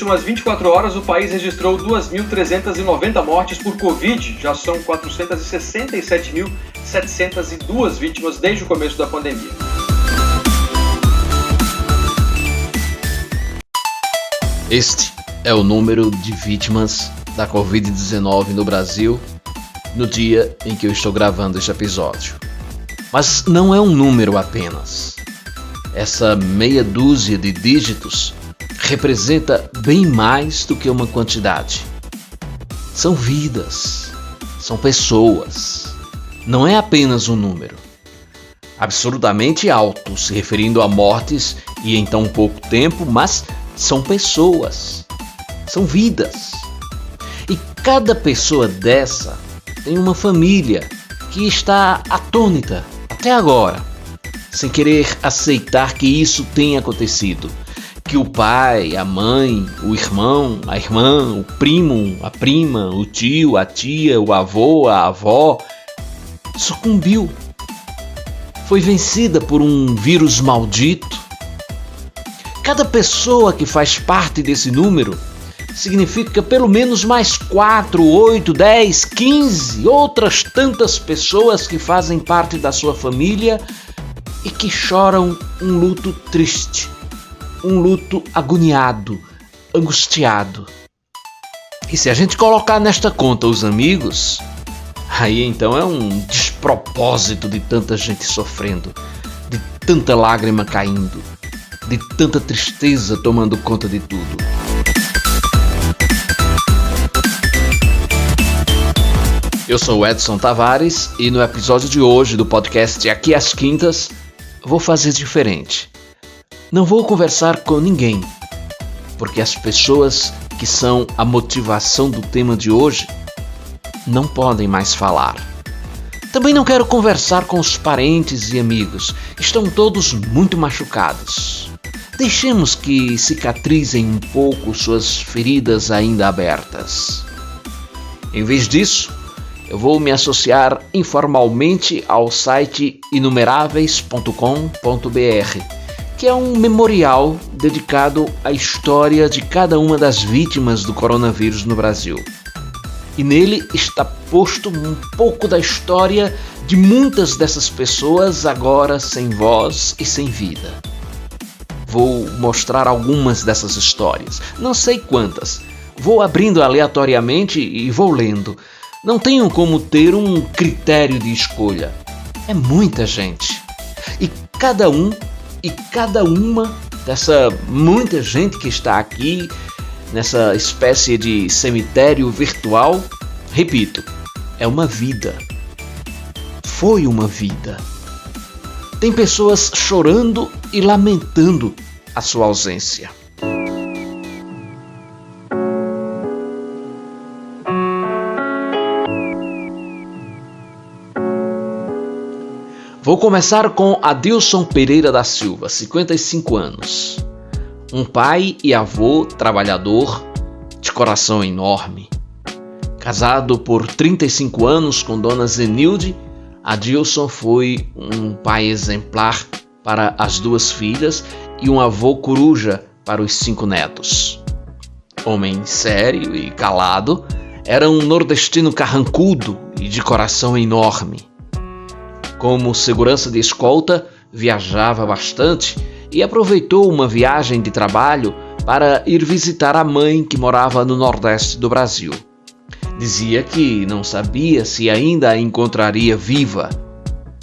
últimas 24 horas, o país registrou 2.390 mortes por Covid. Já são 467.702 vítimas desde o começo da pandemia. Este é o número de vítimas da Covid-19 no Brasil no dia em que eu estou gravando este episódio. Mas não é um número apenas. Essa meia dúzia de dígitos representa bem mais do que uma quantidade. São vidas, são pessoas. Não é apenas um número. Absurdamente alto, se referindo a mortes e em tão pouco tempo, mas são pessoas, são vidas. E cada pessoa dessa tem uma família que está atônita até agora, sem querer aceitar que isso tenha acontecido. Que o pai, a mãe, o irmão, a irmã, o primo, a prima, o tio, a tia, o avô, a avó sucumbiu. Foi vencida por um vírus maldito. Cada pessoa que faz parte desse número significa pelo menos mais 4, 8, 10, 15 outras tantas pessoas que fazem parte da sua família e que choram um luto triste, um luto agoniado, angustiado. E se a gente colocar nesta conta os amigos, aí então é um despropósito de tanta gente sofrendo, de tanta lágrima caindo, de tanta tristeza tomando conta de tudo. Eu sou o Edson Tavares e no episódio de hoje do podcast Aqui às Quintas, vou fazer diferente. Não vou conversar com ninguém, porque as pessoas que são a motivação do tema de hoje não podem mais falar. Também não quero conversar com os parentes e amigos, estão todos muito machucados. Deixemos que cicatrizem um pouco suas feridas ainda abertas. Em vez disso, eu vou me associar informalmente ao site inumeráveis.com.br, que é um memorial dedicado à história de cada uma das vítimas do coronavírus no Brasil. E nele está posto um pouco da história de muitas dessas pessoas agora sem voz e sem vida. Vou mostrar algumas dessas histórias, não sei quantas. Vou abrindo aleatoriamente e vou lendo. Não tenho como ter um critério de escolha. É muita gente. E cada um e cada uma dessa muita gente que está aqui, nessa espécie de cemitério virtual, repito, é uma vida. Foi uma vida. Tem pessoas chorando e lamentando a sua ausência. Vou começar com Adilson Pereira da Silva, 55 anos. Um pai e avô trabalhador, de coração enorme. Casado por 35 anos com Dona Zenilde, Adilson foi um pai exemplar para as 2 filhas e um avô coruja para os 5 netos. Homem sério e calado, era um nordestino carrancudo e de coração enorme. Como segurança de escolta, viajava bastante e aproveitou uma viagem de trabalho para ir visitar a mãe que morava no Nordeste do Brasil. Dizia que não sabia se ainda a encontraria viva,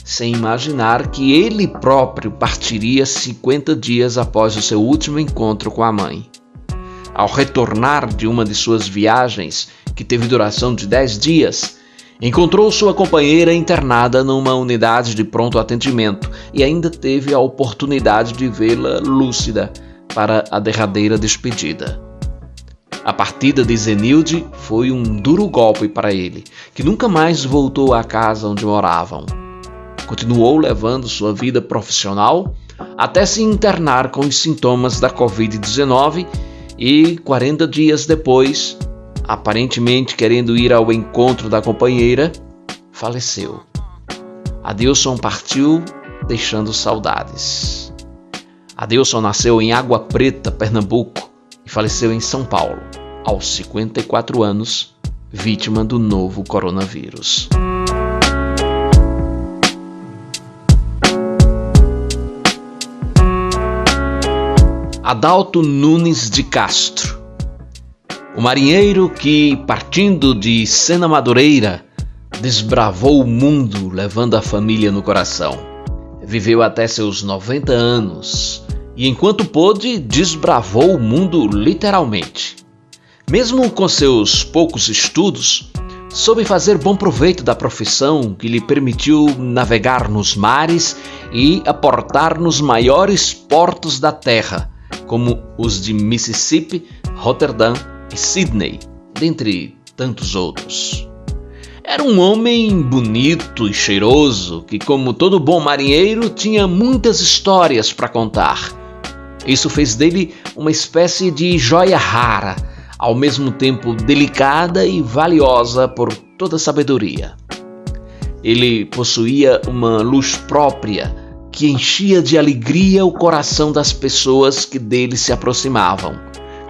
sem imaginar que ele próprio partiria 50 dias após o seu último encontro com a mãe. Ao retornar de uma de suas viagens, que teve duração de 10 dias, encontrou sua companheira internada numa unidade de pronto atendimento e ainda teve a oportunidade de vê-la lúcida para a derradeira despedida. A partida de Zenilde foi um duro golpe para ele, que nunca mais voltou à casa onde moravam. Continuou levando sua vida profissional até se internar com os sintomas da Covid-19 e, 40 dias depois, aparentemente querendo ir ao encontro da companheira, faleceu. Adilson partiu, deixando saudades. Adilson nasceu em Água Preta, Pernambuco, e faleceu em São Paulo, aos 54 anos, vítima do novo coronavírus. Adalto Nunes de Castro, o marinheiro que, partindo de Sena Madureira, desbravou o mundo levando a família no coração. Viveu até seus 90 anos e, enquanto pôde, desbravou o mundo literalmente. Mesmo com seus poucos estudos, soube fazer bom proveito da profissão que lhe permitiu navegar nos mares e aportar nos maiores portos da terra, como os de Mississippi, Roterdã e Sydney, dentre tantos outros. Era um homem bonito e cheiroso que, como todo bom marinheiro, tinha muitas histórias para contar. Isso fez dele uma espécie de joia rara, ao mesmo tempo delicada e valiosa por toda a sabedoria. Ele possuía uma luz própria que enchia de alegria o coração das pessoas que dele se aproximavam,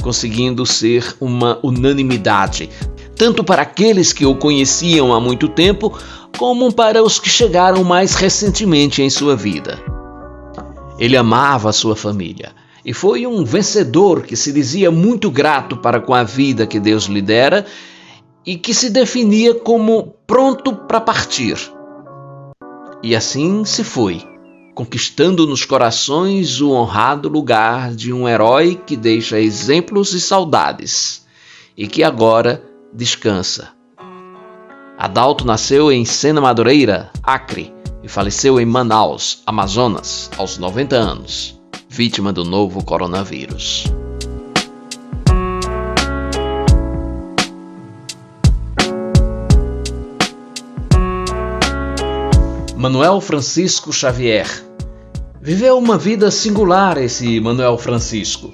conseguindo ser uma unanimidade, tanto para aqueles que o conheciam há muito tempo, como para os que chegaram mais recentemente em sua vida. Ele amava a sua família e foi um vencedor que se dizia muito grato para com a vida que Deus lhe dera e que se definia como pronto para partir. E assim se foi, conquistando nos corações o honrado lugar de um herói que deixa exemplos e saudades, e que agora descansa. Adalto nasceu em Sena Madureira, Acre, e faleceu em Manaus, Amazonas, aos 90 anos, vítima do novo coronavírus. Manuel Francisco Xavier. Viveu uma vida singular esse Manuel Francisco.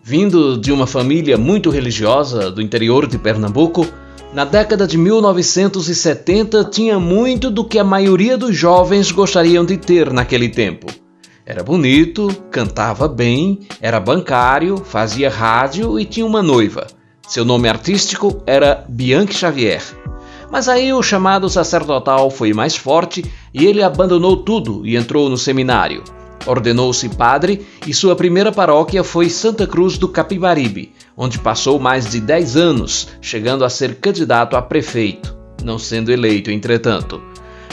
Vindo de uma família muito religiosa do interior de Pernambuco, na década de 1970 tinha muito do que a maioria dos jovens gostariam de ter naquele tempo. Era bonito, cantava bem, era bancário, fazia rádio e tinha uma noiva. Seu nome artístico era Bianchi Xavier. Mas aí o chamado sacerdotal foi mais forte e ele abandonou tudo e entrou no seminário. Ordenou-se padre e sua primeira paróquia foi Santa Cruz do Capibaribe, onde passou mais de 10 anos, chegando a ser candidato a prefeito, não sendo eleito entretanto.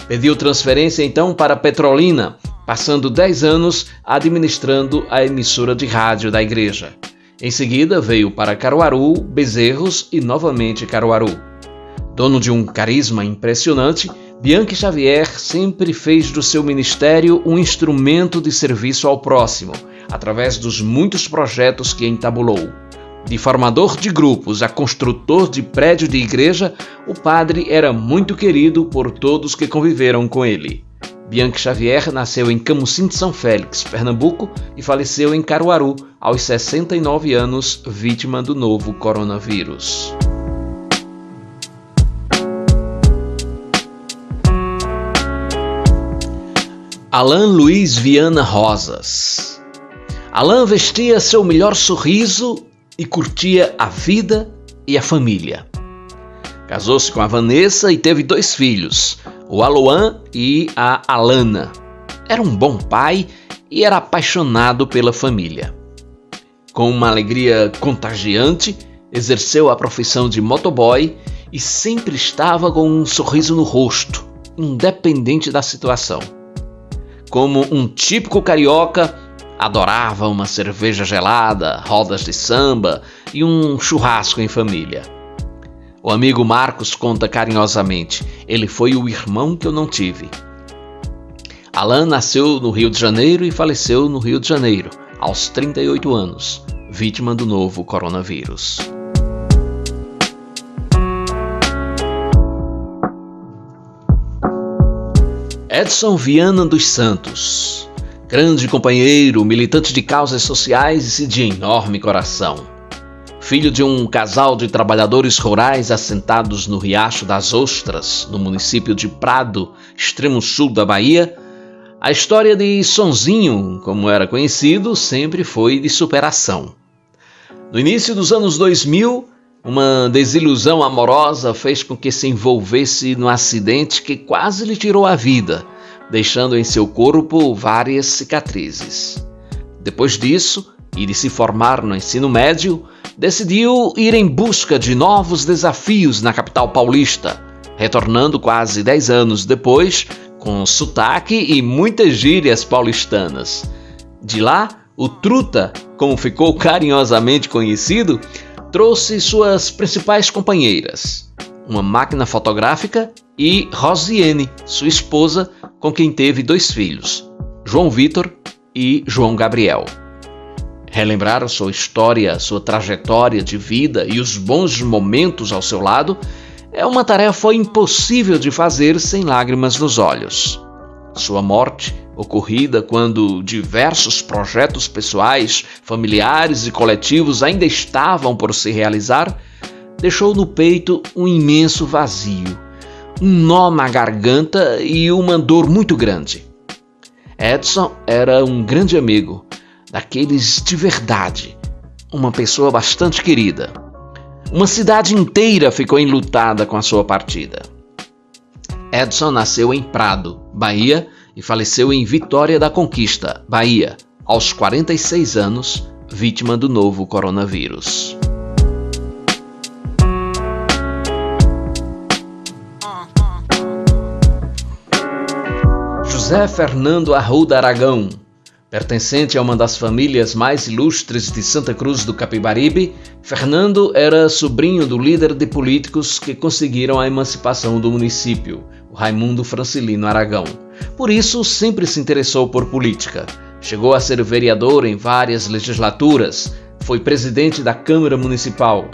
Pediu transferência então para Petrolina, passando 10 anos administrando a emissora de rádio da igreja. Em seguida veio para Caruaru, Bezerros e novamente Caruaru. Dono de um carisma impressionante, Bianchi Xavier sempre fez do seu ministério um instrumento de serviço ao próximo, através dos muitos projetos que entabulou. De formador de grupos a construtor de prédio de igreja, o padre era muito querido por todos que conviveram com ele. Bianchi Xavier nasceu em Camusim de São Félix, Pernambuco, e faleceu em Caruaru, aos 69 anos, vítima do novo coronavírus. Alain Luiz Viana Rosas. Alain vestia seu melhor sorriso e curtia a vida e a família. Casou-se com a Vanessa e teve 2 filhos, o Aloan e a Alana. Era um bom pai e era apaixonado pela família. Com uma alegria contagiante, exerceu a profissão de motoboy e sempre estava com um sorriso no rosto, independente da situação. Como um típico carioca, adorava uma cerveja gelada, rodas de samba e um churrasco em família. O amigo Marcos conta carinhosamente: ele foi o irmão que eu não tive. Alain nasceu no Rio de Janeiro e faleceu no Rio de Janeiro, aos 38 anos, vítima do novo coronavírus. Edson Viana dos Santos. Grande companheiro, militante de causas sociais e de enorme coração. Filho de um casal de trabalhadores rurais assentados no Riacho das Ostras, no município de Prado, extremo sul da Bahia, a história de Sonzinho, como era conhecido, sempre foi de superação. No início dos anos 2000, uma desilusão amorosa fez com que se envolvesse num acidente que quase lhe tirou a vida, deixando em seu corpo várias cicatrizes. Depois disso, e de se formar no ensino médio, decidiu ir em busca de novos desafios na capital paulista, retornando quase 10 anos depois, com sotaque e muitas gírias paulistanas. De lá, o Truta, como ficou carinhosamente conhecido, trouxe suas principais companheiras, uma máquina fotográfica e Rosiane, sua esposa, com quem teve 2 filhos, João Vitor e João Gabriel. Relembrar sua história, sua trajetória de vida e os bons momentos ao seu lado é uma tarefa impossível de fazer sem lágrimas nos olhos. Sua morte, ocorrida quando diversos projetos pessoais, familiares e coletivos ainda estavam por se realizar, deixou no peito um imenso vazio, um nó na garganta e uma dor muito grande. Edson era um grande amigo, daqueles de verdade, uma pessoa bastante querida. Uma cidade inteira ficou enlutada com a sua partida. Edson nasceu em Prado, Bahia, e faleceu em Vitória da Conquista, Bahia, aos 46 anos, vítima do novo coronavírus. José Fernando Arruda Aragão, pertencente a uma das famílias mais ilustres de Santa Cruz do Capibaribe, Fernando era sobrinho do líder de políticos que conseguiram a emancipação do município, o Raimundo Francilino Aragão. Por isso, sempre se interessou por política. Chegou a ser vereador em várias legislaturas, foi presidente da Câmara Municipal.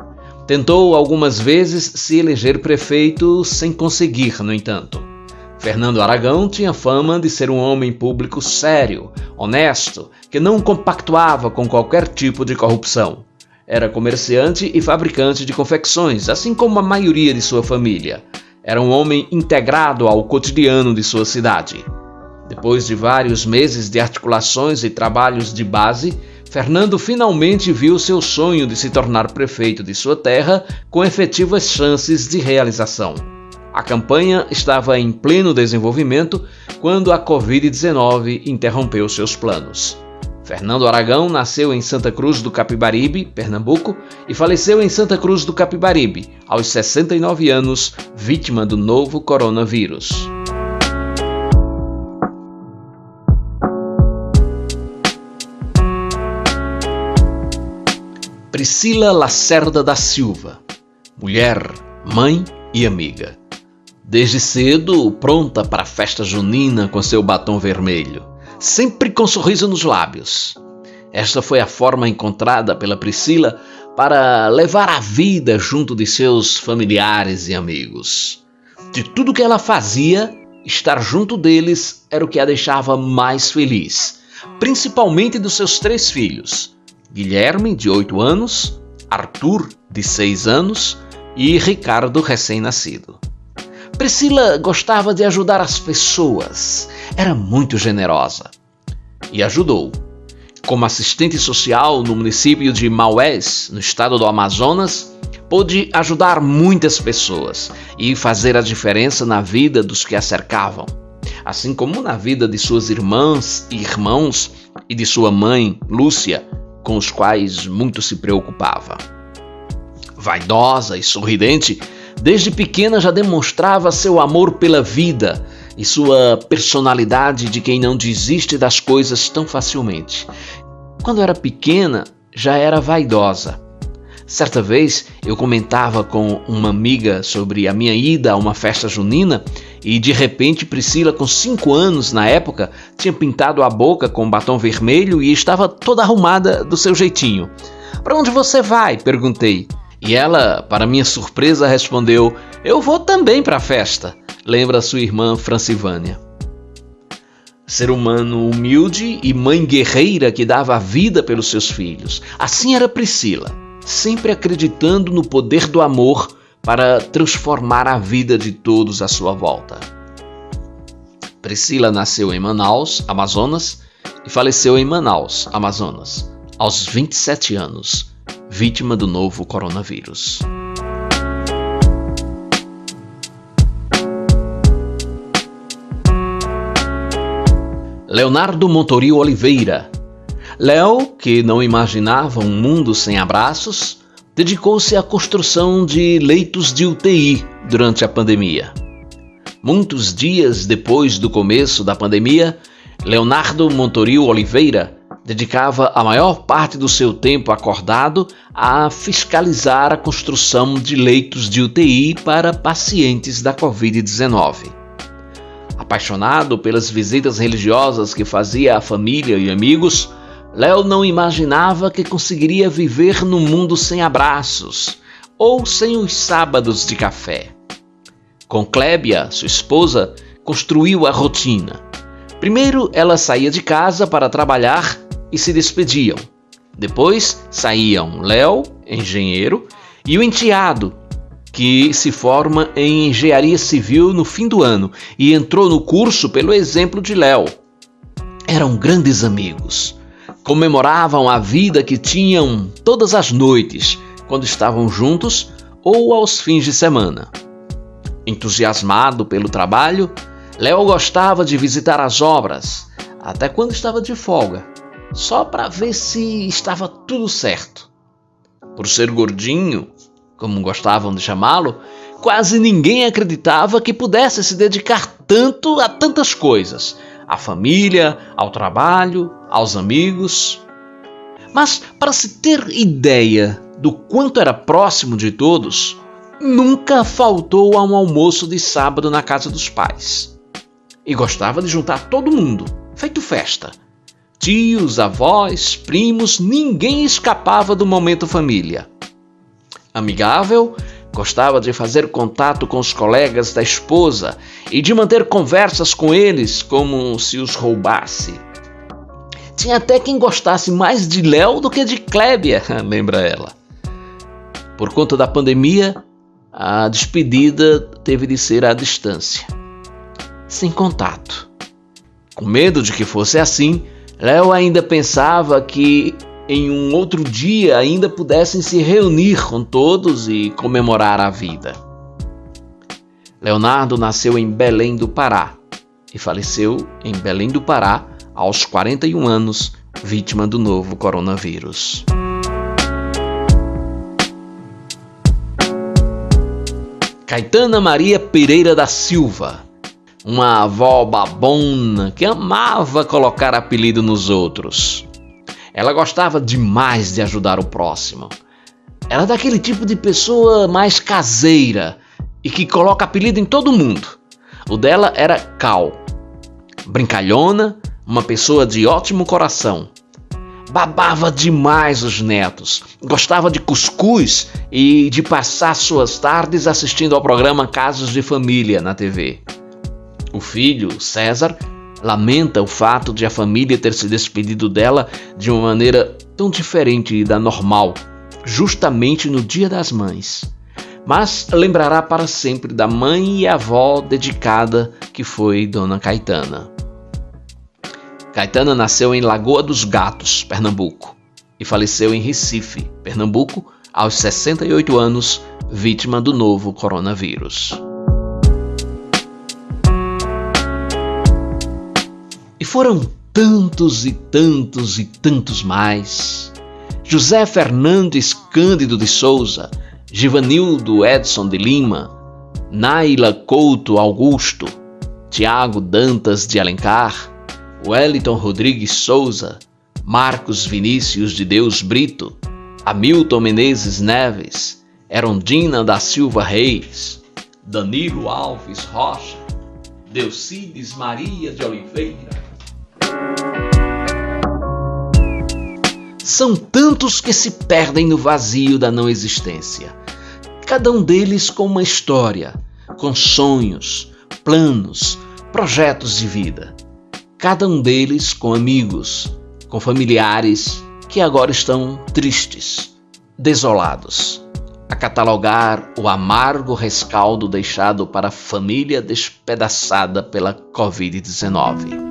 Tentou algumas vezes se eleger prefeito sem conseguir, no entanto. Fernando Aragão tinha fama de ser um homem público sério, honesto, que não compactuava com qualquer tipo de corrupção. Era comerciante e fabricante de confecções, assim como a maioria de sua família. Era um homem integrado ao cotidiano de sua cidade. Depois de vários meses de articulações e trabalhos de base, Fernando finalmente viu seu sonho de se tornar prefeito de sua terra com efetivas chances de realização. A campanha estava em pleno desenvolvimento quando a Covid-19 interrompeu seus planos. Fernando Aragão nasceu em Santa Cruz do Capibaribe, Pernambuco, e faleceu em Santa Cruz do Capibaribe, aos 69 anos, vítima do novo coronavírus. Priscila Lacerda da Silva, mulher, mãe e amiga. Desde cedo, pronta para a festa junina com seu batom vermelho, sempre com sorriso nos lábios. Esta foi a forma encontrada pela Priscila para levar a vida junto de seus familiares e amigos. De tudo que ela fazia, estar junto deles era o que a deixava mais feliz, principalmente dos seus 3 filhos, Guilherme, de 8 anos, Arthur, de 6 anos e Ricardo, recém-nascido. Priscila gostava de ajudar as pessoas, era muito generosa e ajudou. Como assistente social no município de Maués, no estado do Amazonas, pôde ajudar muitas pessoas e fazer a diferença na vida dos que a cercavam, assim como na vida de suas irmãs e irmãos e de sua mãe, Lúcia, com os quais muito se preocupava. Vaidosa e sorridente, desde pequena já demonstrava seu amor pela vida e sua personalidade de quem não desiste das coisas tão facilmente. Quando era pequena, já era vaidosa. Certa vez, eu comentava com uma amiga sobre a minha ida a uma festa junina e, de repente, Priscila, com 5 anos na época, tinha pintado a boca com batom vermelho e estava toda arrumada do seu jeitinho. "Para onde você vai?" perguntei. E ela, para minha surpresa, respondeu: "Eu vou também para a festa", lembra sua irmã Francivânia. Ser humano humilde e mãe guerreira que dava a vida pelos seus filhos. Assim era Priscila, sempre acreditando no poder do amor para transformar a vida de todos à sua volta. Priscila nasceu em Manaus, Amazonas, e faleceu em Manaus, Amazonas, aos 27 anos, vítima do novo coronavírus. Leonardo Montorio Oliveira. Léo, que não imaginava um mundo sem abraços, dedicou-se à construção de leitos de UTI durante a pandemia. Muitos dias depois do começo da pandemia, Leonardo Montorio Oliveira dedicava a maior parte do seu tempo acordado a fiscalizar a construção de leitos de UTI para pacientes da Covid-19. Apaixonado pelas visitas religiosas que fazia à família e amigos, Léo não imaginava que conseguiria viver num mundo sem abraços ou sem os sábados de café. Com Clébia, sua esposa, construiu a rotina. Primeiro, ela saía de casa para trabalhar e se despediam. Depois, saíam Léo, engenheiro, e o enteado, que se forma em engenharia civil no fim do ano e entrou no curso pelo exemplo de Léo. Eram grandes amigos. Comemoravam a vida que tinham todas as noites, quando estavam juntos ou aos fins de semana. Entusiasmado pelo trabalho, Léo gostava de visitar as obras, até quando estava de folga, só para ver se estava tudo certo. Por ser gordinho, como gostavam de chamá-lo, quase ninguém acreditava que pudesse se dedicar tanto a tantas coisas, à família, ao trabalho, aos amigos. Mas, para se ter ideia do quanto era próximo de todos, nunca faltou a um almoço de sábado na casa dos pais. E gostava de juntar todo mundo, feito festa. Tios, avós, primos, ninguém escapava do momento família. Amigável, gostava de fazer contato com os colegas da esposa e de manter conversas com eles como se os roubasse. Tinha até quem gostasse mais de Léo do que de Clébia, lembra ela. Por conta da pandemia, a despedida teve de ser à distância, sem contato. Com medo de que fosse assim, Léo ainda pensava que em um outro dia ainda pudessem se reunir com todos e comemorar a vida. Leonardo nasceu em Belém do Pará e faleceu em Belém do Pará aos 41 anos, vítima do novo coronavírus. Caetana Maria Pereira da Silva, uma avó babona que amava colocar apelido nos outros. Ela gostava demais de ajudar o próximo. Era daquele tipo de pessoa mais caseira e que coloca apelido em todo mundo. O dela era Cal. Brincalhona, uma pessoa de ótimo coração. Babava demais os netos. Gostava de cuscuz e de passar suas tardes assistindo ao programa Casos de Família na TV. O filho, César, lamenta o fato de a família ter se despedido dela de uma maneira tão diferente da normal, justamente no Dia das Mães. Mas lembrará para sempre da mãe e avó dedicada que foi Dona Caetana. Caetana nasceu em Lagoa dos Gatos, Pernambuco, e faleceu em Recife, Pernambuco, aos 68 anos, vítima do novo coronavírus. E foram tantos e tantos e tantos mais. José Fernandes Cândido de Souza, Givanildo Edson de Lima, Naila Couto Augusto, Tiago Dantas de Alencar, Wellington Rodrigues Souza, Marcos Vinícius de Deus Brito, Hamilton Menezes Neves, Erondina da Silva Reis, Danilo Alves Rocha, Delcides Maria de Oliveira. São tantos que se perdem no vazio da não existência. Cada um deles com uma história, com sonhos, planos, projetos de vida. Cada um deles com amigos, com familiares que agora estão tristes, desolados, a catalogar o amargo rescaldo deixado para a família despedaçada pela Covid-19.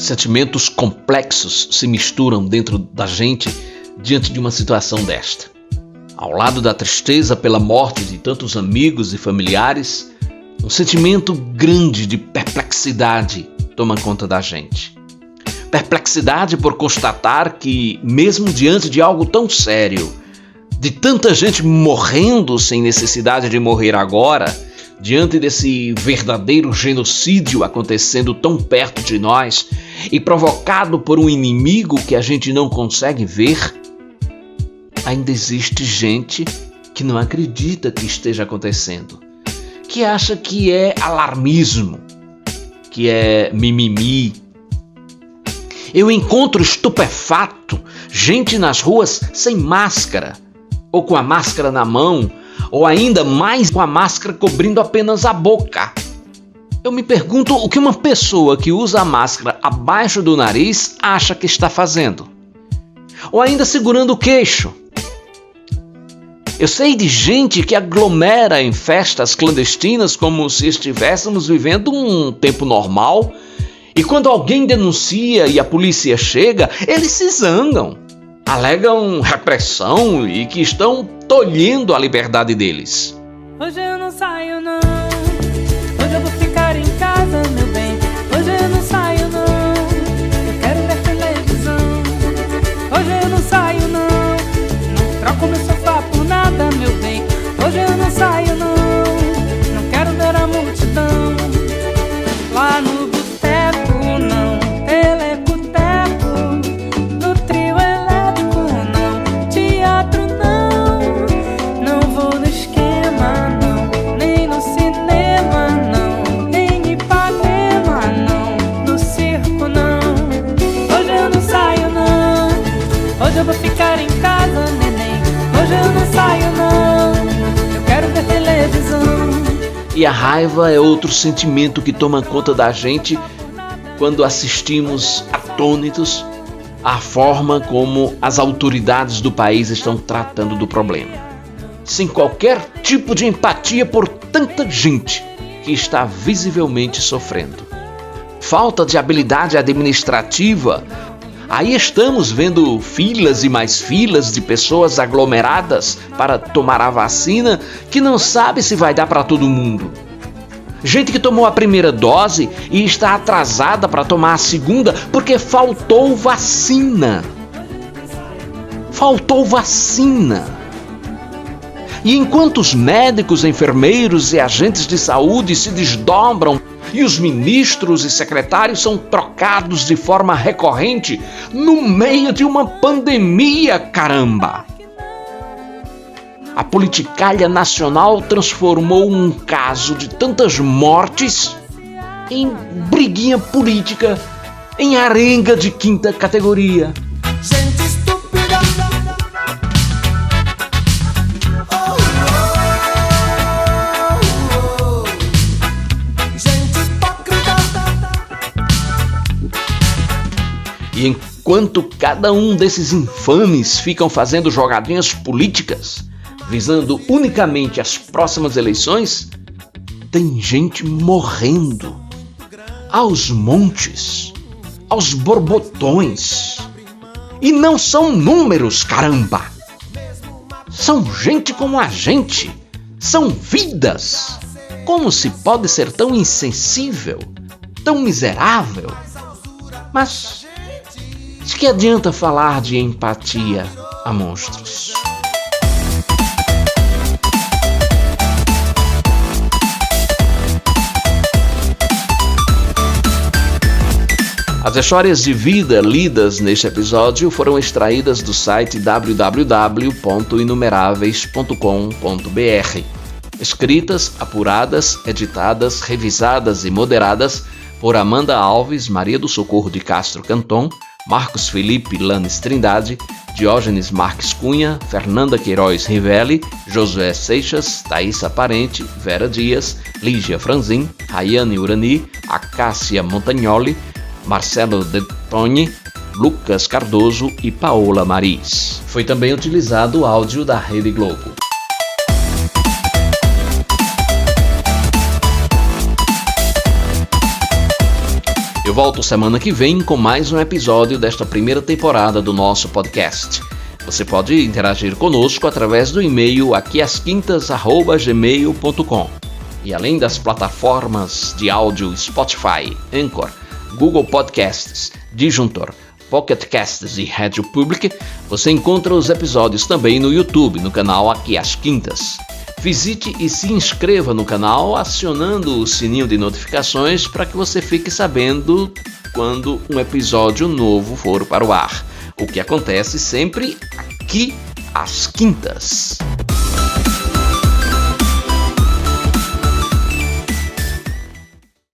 Sentimentos complexos se misturam dentro da gente diante de uma situação desta. Ao lado da tristeza pela morte de tantos amigos e familiares, um sentimento grande de perplexidade toma conta da gente. Perplexidade por constatar que, mesmo diante de algo tão sério, de tanta gente morrendo sem necessidade de morrer agora, diante desse verdadeiro genocídio acontecendo tão perto de nós e provocado por um inimigo que a gente não consegue ver, ainda existe gente que não acredita que esteja acontecendo, que acha que é alarmismo, que é mimimi. Eu encontro estupefato gente nas ruas sem máscara, ou com a máscara na mão, ou ainda mais com a máscara cobrindo apenas a boca. Eu me pergunto o que uma pessoa que usa a máscara abaixo do nariz acha que está fazendo. Ou ainda segurando o queixo. Eu sei de gente que aglomera em festas clandestinas como se estivéssemos vivendo um tempo normal, e quando alguém denuncia e a polícia chega, eles se zangam, alegam repressão e que estão tolhendo a liberdade deles. Hoje eu não saio não, hoje eu vou ficar em casa, meu bem. Hoje eu não saio não, eu quero ver televisão. Hoje eu não saio não, não troco meu sofá por nada, meu bem. Hoje eu não saio não, não quero ver a multidão. Lá no boteco não, telecoteco, no trio elétrico não, teatro não, não vou no esquema não, nem no cinema não, nem Ipanema não, no circo não. Hoje eu não saio não, hoje eu vou ficar em casa, neném. Hoje eu não saio não, eu quero ver televisão. E a raiva é outro sentimento que toma conta da gente quando assistimos atônitos à forma como as autoridades do país estão tratando do problema, sem qualquer tipo de empatia por tanta gente que está visivelmente sofrendo. Falta de habilidade administrativa. Aí estamos vendo filas e mais filas de pessoas aglomeradas para tomar a vacina que não sabe se vai dar para todo mundo. Gente que tomou a primeira dose e está atrasada para tomar a segunda porque faltou vacina. Faltou vacina. E enquanto os médicos, enfermeiros e agentes de saúde se desdobram e os ministros e secretários são trocados de forma recorrente no meio de uma pandemia, caramba! A politicalha nacional transformou um caso de tantas mortes em briguinha política, em arenga de quinta categoria. Gente estúpida. Gente hipócrita. E enquanto cada um desses infames ficam fazendo jogadinhas políticas, visando unicamente as próximas eleições, tem gente morrendo aos montes, aos borbotões. E não são números, caramba! São gente como a gente, são vidas. Como se pode ser tão insensível, tão miserável? Mas de que adianta falar de empatia a monstros? As histórias de vida lidas neste episódio foram extraídas do site www.inumeráveis.com.br. Escritas, apuradas, editadas, revisadas e moderadas por Amanda Alves, Maria do Socorro de Castro Canton, Marcos Felipe Lanes Trindade, Diógenes Marques Cunha, Fernanda Queiroz Rivelli, Josué Seixas, Thaísa Parente, Vera Dias, Lígia Franzin, Rayane Urani, Acácia Montagnoli, Marcelo De Toni, Lucas Cardoso e Paola Maris. Foi também utilizado o áudio da Rede Globo. Eu volto semana que vem com mais um episódio desta primeira temporada do nosso podcast. Você pode interagir conosco através do e-mail aquiasquintas@gmail.com. E além das plataformas de áudio Spotify, Anchor, Google Podcasts, Disjuntor, Pocket Casts e Rádio Public, você encontra os episódios também no YouTube, no canal Aqui às Quintas. Visite e se inscreva no canal acionando o sininho de notificações para que você fique sabendo quando um episódio novo for para o ar, o que acontece sempre aqui às quintas.